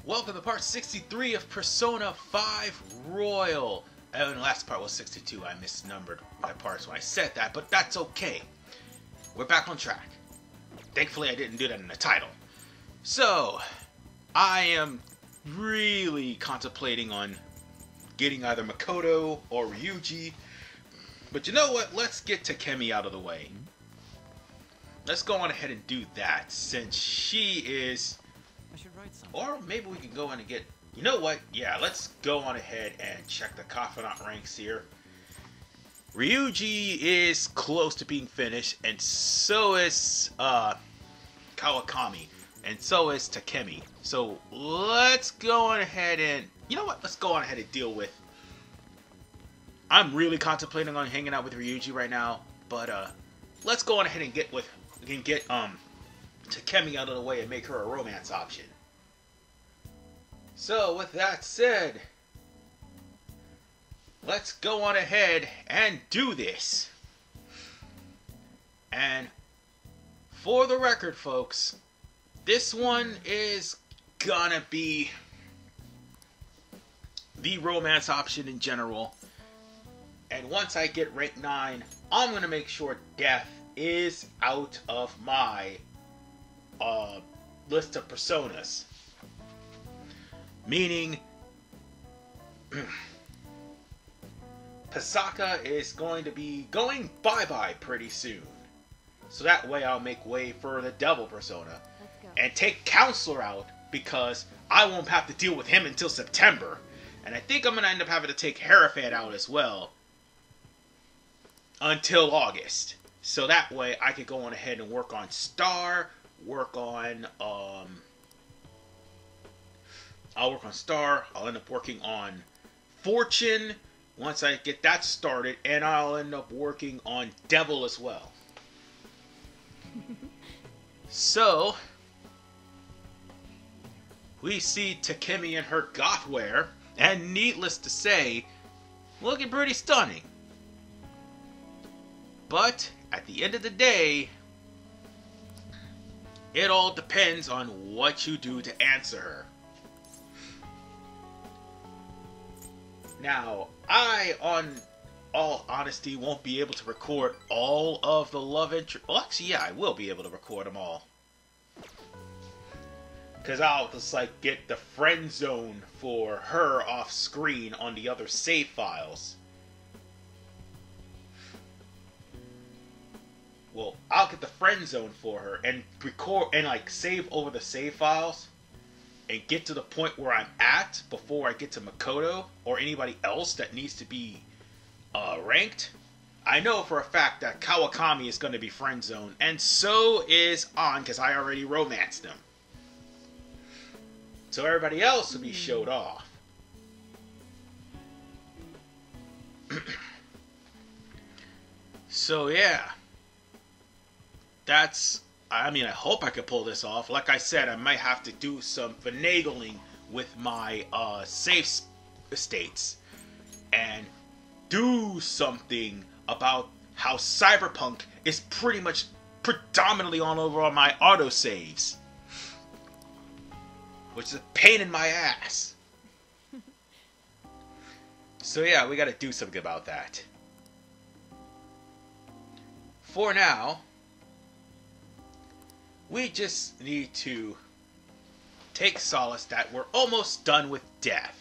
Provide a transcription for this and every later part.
Welcome to part 63 of Persona 5 Royal. And the last part was 62. I misnumbered my parts when I said that, but that's okay. We're back on track. Thankfully, I didn't do that in the title. So, I am really contemplating on getting either Makoto or Ryuji. But you know what? Let's get Takemi out of the way. Let's go on ahead and do that, since she is... I should write something. Or maybe we can go in and get... You know what? Yeah, let's go on ahead and check the Confidant ranks here. Ryuji is close to being finished, and so is Kawakami, and so is Takemi. So let's go on ahead and... You know what? Let's go on ahead and deal with... I'm really contemplating on hanging out with Ryuji right now, but let's go on ahead and get Takemi out of the way and make her a romance option. So with that said, let's go on ahead and do this. And for the record, folks, this one is gonna be the romance option in general. And once I get rank 9, I'm gonna make sure death is out of my list of personas. Meaning, Pasaka is going to be going bye-bye pretty soon. So that way I'll make way for the Devil persona. And take Counselor out, because I won't have to deal with him until September. And I think I'm going to end up having to take Hierophant out as well until August. So that way I can go on ahead and work on Star, I'll work on Star, I'll end up working on Fortune once I get that started, and I'll end up working on Devil as well. So, we see Takemi in her goth wear, and needless to say, looking pretty stunning. But, at the end of the day, it all depends on what you do to answer her. Now, I, on all honesty, won't be able to record all of the love interest. Well, actually, yeah, I will be able to record them all. Because I'll just, like, get the friend zone for her off screen on the other save files. Well, I'll get the friend zone for her and record and, like, save over the save files. And get to the point where I'm at before I get to Makoto or anybody else that needs to be ranked. I know for a fact that Kawakami is going to be friend zoned, and so is An, because I already romanced him. So everybody else will be showed off. So yeah, that's... I mean, I hope I could pull this off. Like I said, I might have to do some finagling with my save states and do something about how Cyberpunk is pretty much predominantly all over on my autosaves, which is a pain in my ass. So yeah, we gotta do something about that. For now, we just need to take solace that we're almost done with death.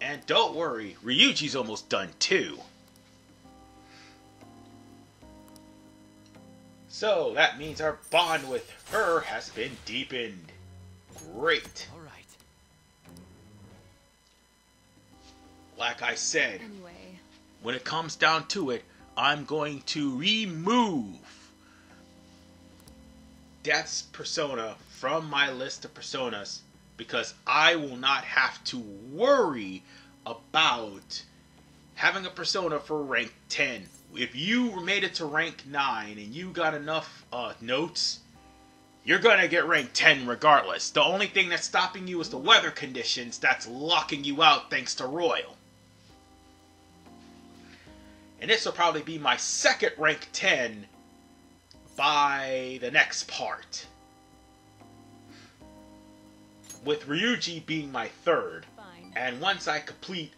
And don't worry, Ryuji's almost done too. So that means our bond with her has been deepened. Great. All right. Like I said, Anyway, when it comes down to it, I'm going to remove Death's persona from my list of personas, because I will not have to worry about having a persona for rank 10. If you made it to rank 9 and you got enough notes, you're gonna get rank 10 regardless. The only thing that's stopping you is the weather conditions that's locking you out thanks to Royal. And this will probably be my second rank 10 by the next part. with Ryuji being my third. Fine. And once I complete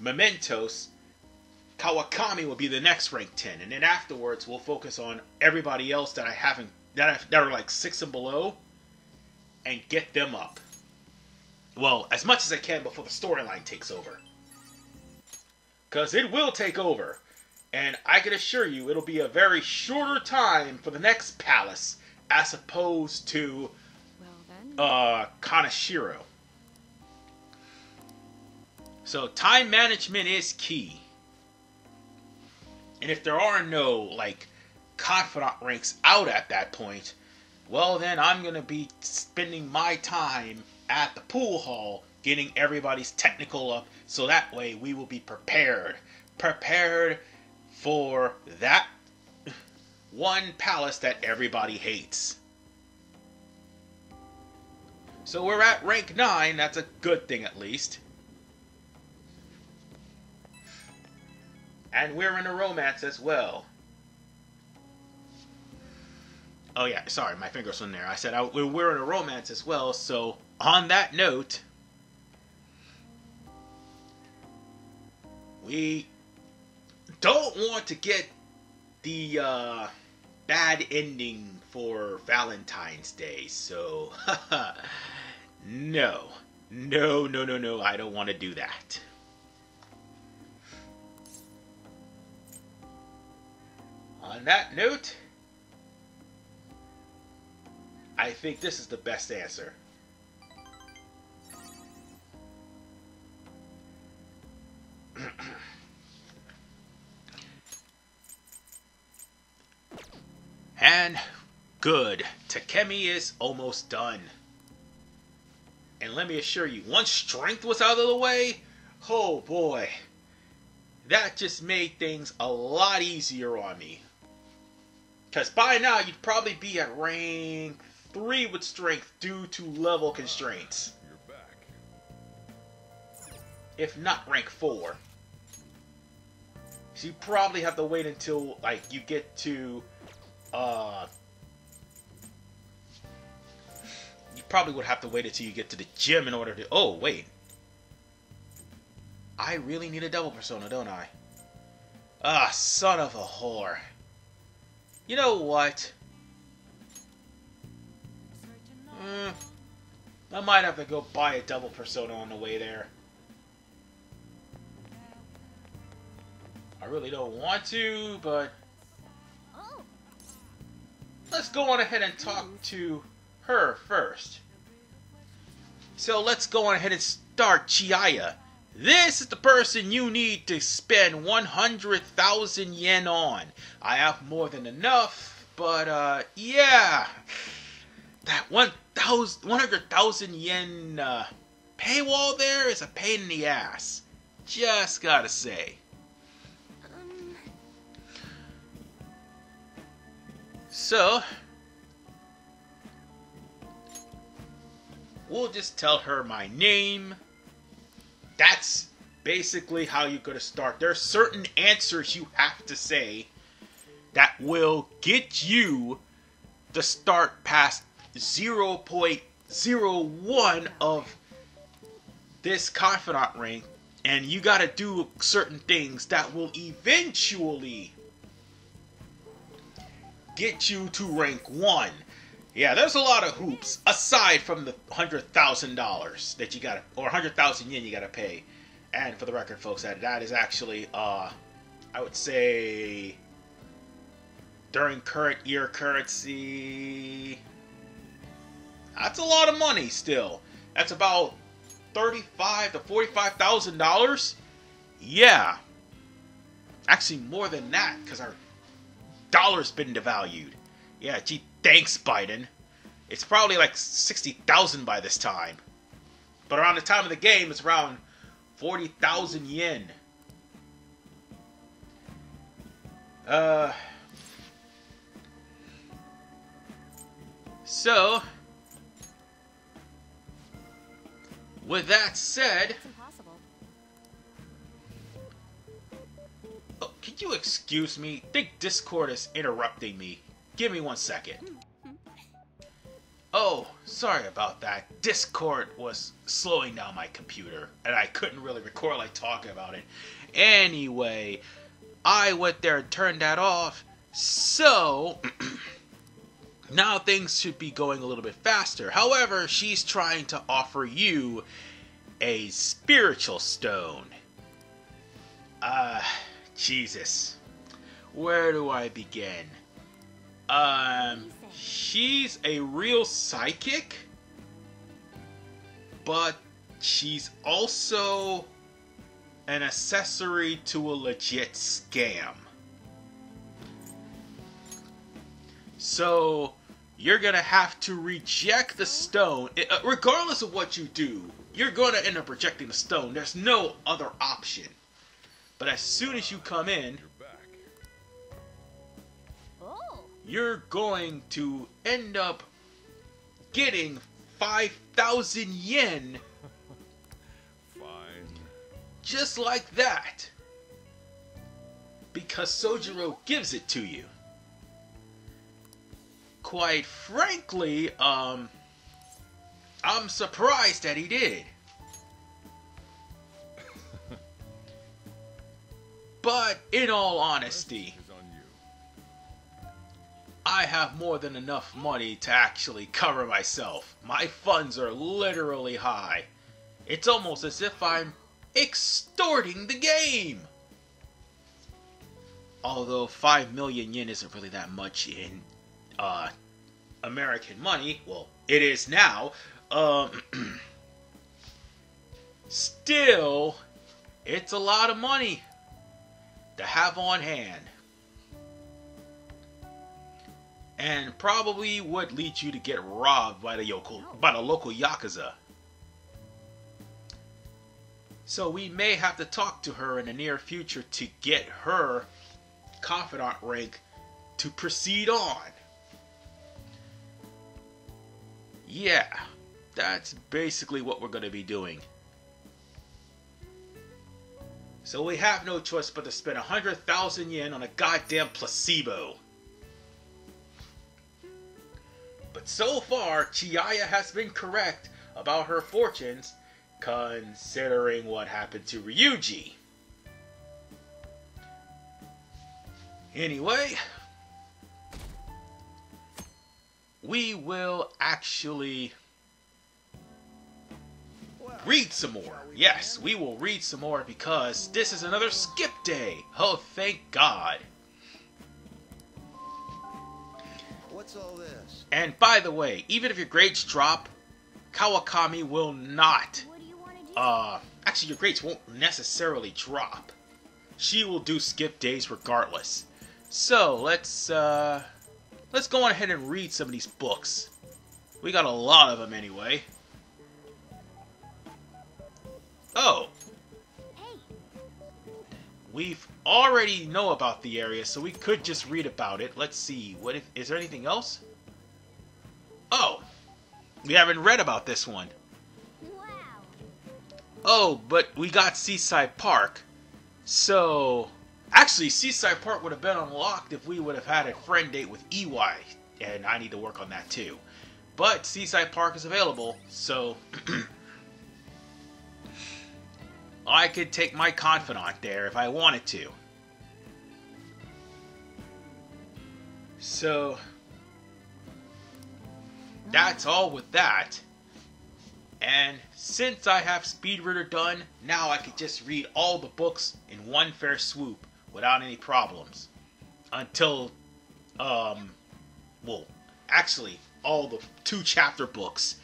Mementos, Kawakami will be the next rank 10, and then afterwards we'll focus on everybody else that I haven't that are like 6 and below, and get them up. Well, as much as I can before the storyline takes over, because it will take over, and I can assure you it'll be a very shorter time for the next palace as opposed to Kaneshiro. So time management is key. And if there are no, like, Confidant ranks out at that point, well then I'm going to be spending my time at the pool hall getting everybody's technical up, so that way we will be prepared. Prepared for that one palace that everybody hates. So we're at rank 9, that's a good thing at least. And we're in a romance as well. Oh yeah, sorry, my fingers went there. I said we're in a romance as well, so on that note, we don't want to get the bad ending for Valentine's Day, so no, I don't want to do that. On that note, I think this is the best answer. And good. Takemi is almost done. And let me assure you, once strength was out of the way, oh boy, that just made things a lot easier on me. Because by now, you'd probably be at rank 3 with strength due to level constraints. You're back. If not rank 4. So you probably have to wait until, like, you get to, you probably would have to wait until you get to the gym in order to, oh, wait. I really need a double persona, don't I? Ah, son of a whore. You know what? I might have to go buy a double persona on the way there. I really don't want to, but let's go on ahead and talk to her first. So let's go on ahead and start Chariot. This is the person you need to spend 100,000 yen on. I have more than enough, but yeah. That 100,000 yen paywall there is a pain in the ass. Just gotta say. So, we'll just tell her my name. That's basically how you're going to start. There are certain answers you have to say that will get you to start past 0.01 of this Confidant rank. And you got to do certain things that will eventually get you to rank 1. Yeah, there's a lot of hoops aside from the $100,000 that you gotta, or 100,000 yen you gotta pay. And for the record, folks, that is actually, I would say, during current year currency, that's a lot of money still. That's about $35,000 to $45,000. Yeah, actually more than that because our dollar's been devalued. Yeah, gee, thanks, Biden. It's probably like 60,000 by this time. But around the time of the game, it's around 40,000 yen. So, with that said, oh, can you excuse me? I think Discord is interrupting me. Give me 1 second. Oh, sorry about that. Discord was slowing down my computer, and I couldn't really record like talking about it. Anyway, I went there and turned that off, so now things should be going a little bit faster. However, she's trying to offer you a spiritual stone. Jesus. Where do I begin? She's a real psychic, but she's also an accessory to a legit scam. So, you're gonna have to reject the stone. Regardless of what you do, you're gonna end up rejecting the stone. There's no other option. But as soon as you come in, you're going to end up getting 5,000 yen. Fine. Just like that. Because Sojiro gives it to you. Quite frankly, I'm surprised that he did. But in all honesty, I have more than enough money to actually cover myself. My funds are literally high. It's almost as if I'm extorting the game. Although 5 million yen isn't really that much in American money. Well, it is now. Still, it's a lot of money to have on hand. And probably would lead you to get robbed by the local Yakuza. So we may have to talk to her in the near future to get her Confidant rank to proceed on. Yeah, that's basically what we're going to be doing. So we have no choice but to spend 100,000 yen on a goddamn placebo. But so far, Chihaya has been correct about her fortunes, considering what happened to Ryuji. Anyway, we will actually read some more. Yes, we will read some more because this is another skip day. Oh, thank God. What's all this? And by the way, even if your grades drop, Kawakami will not. Actually, your grades won't necessarily drop. She will do skip days regardless. So let's go on ahead and read some of these books. We got a lot of them anyway. Oh. We've already know about the area, so we could just read about it. Let's see. Is there anything else? Oh. We haven't read about this one. Wow. Oh, but we got Seaside Park. So, actually, Seaside Park would have been unlocked if we would have had a friend date with EY. And I need to work on that too. But Seaside Park is available, so I could take my Confidant there if I wanted to. So, that's all with that. And since I have Speed Reader done, now I could just read all the books in one fair swoop without any problems. Until, well, actually, all the 2 chapter books.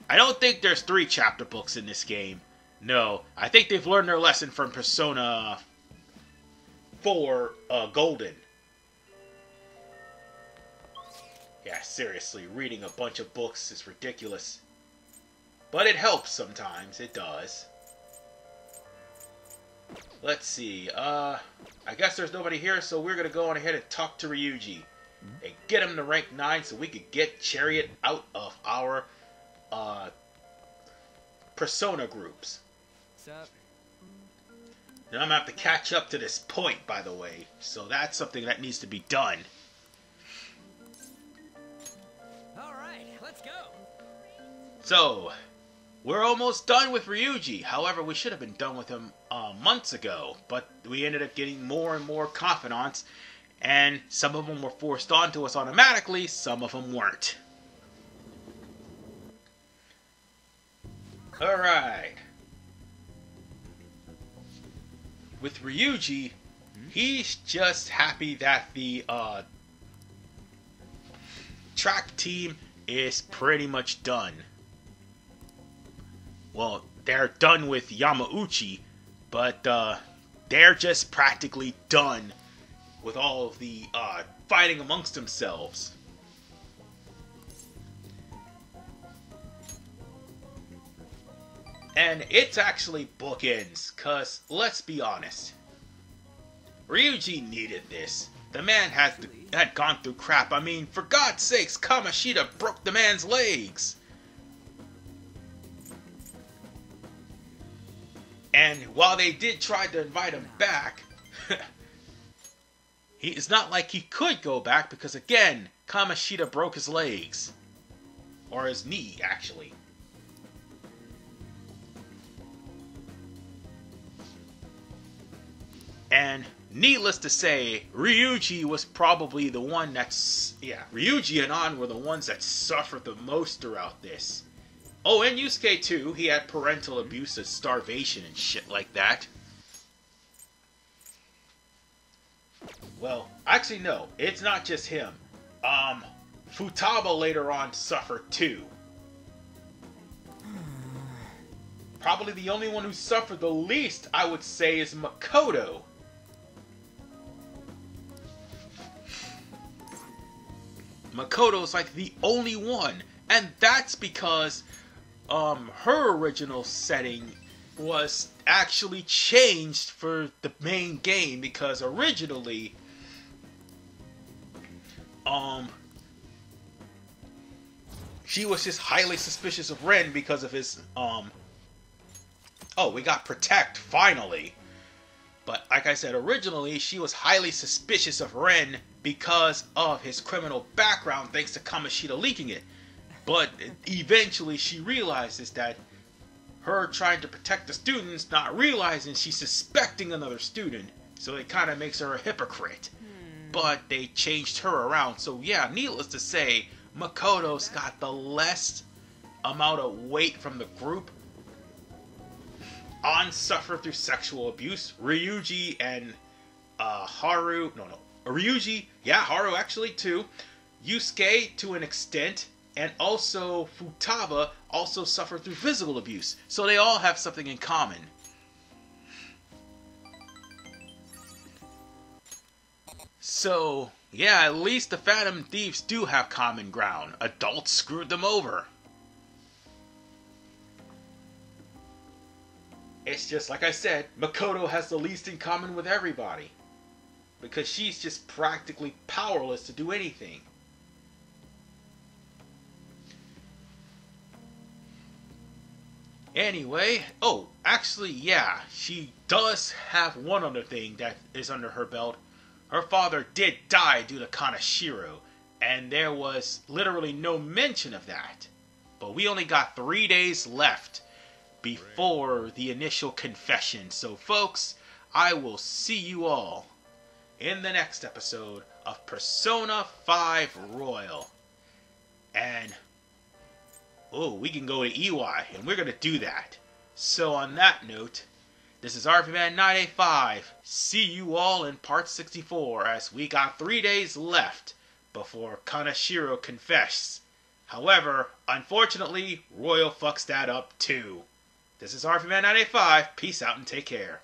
I don't think there's 3 chapter books in this game. No, I think they've learned their lesson from Persona 4 Golden. Yeah, seriously, reading a bunch of books is ridiculous. But it helps sometimes, it does. Let's see, I guess there's nobody here, so we're gonna go on ahead and talk to Ryuji. And get him to rank 9 so we could get Chariot out of our, Persona groups. What's up? Now I'm gonna have to catch up to this point, by the way. So that's something that needs to be done. All right, Let's go. So, we're almost done with Ryuji. However, we should have been done with him months ago. But we ended up getting more and more confidants. And some of them were forced onto us automatically. Some of them weren't. Alright. With Ryuji, he's just happy that the track team is pretty much done. Well, they're done with Yamauchi, but they're just practically done with all of the fighting amongst themselves. And it's actually bookends, cause let's be honest, Ryuji needed this. The man had gone through crap. I mean, for God's sakes, Kamoshida broke the man's legs. And while they did try to invite him back, it's not like he could go back because, again, Kamoshida broke his legs. Or his knee, actually. And needless to say, Ryuji was probably the one that's... Yeah, Ryuji and An were the ones that suffered the most throughout this. Oh, and Yusuke too. He had parental abuse and starvation and shit like that. Well, actually no, it's not just him. Futaba later on suffered too. Probably the only one who suffered the least, I would say, is Makoto. Makoto's like the only one, and that's because her original setting was actually changed for the main game, because originally she was just highly suspicious of Ren because of his oh, we got Protect finally. But like I said, originally she was highly suspicious of Ren because of his criminal background, thanks to Kamoshida leaking it. But eventually she realizes that her trying to protect the students, not realizing she's suspecting another student, so it kind of makes her a hypocrite. But they changed her around, so yeah, needless to say, Makoto's got the less amount of weight from the group. An suffered through sexual abuse. Ryuji and Haru, Ryuji, yeah, Haru actually too. Yusuke to an extent, and also Futaba also suffered through physical abuse. So they all have something in common. So, yeah, at least the Phantom Thieves do have common ground. Adults screwed them over. It's just like I said, Makoto has the least in common with everybody. Because she's just practically powerless to do anything. Anyway, oh, actually, yeah, she does have one other thing that is under her belt. Her father did die due to Kaneshiro, and there was literally no mention of that. But we only got 3 days left before the initial confession. So folks, I will see you all in the next episode of Persona 5 Royal. And, oh, we can go to EY, and we're going to do that. So on that note, this is RPMan985. See you all in part 64, as we got 3 days left before Kaneshiro confesses. However, unfortunately, Royal fucks that up too. This is RPMan985. Peace out and take care.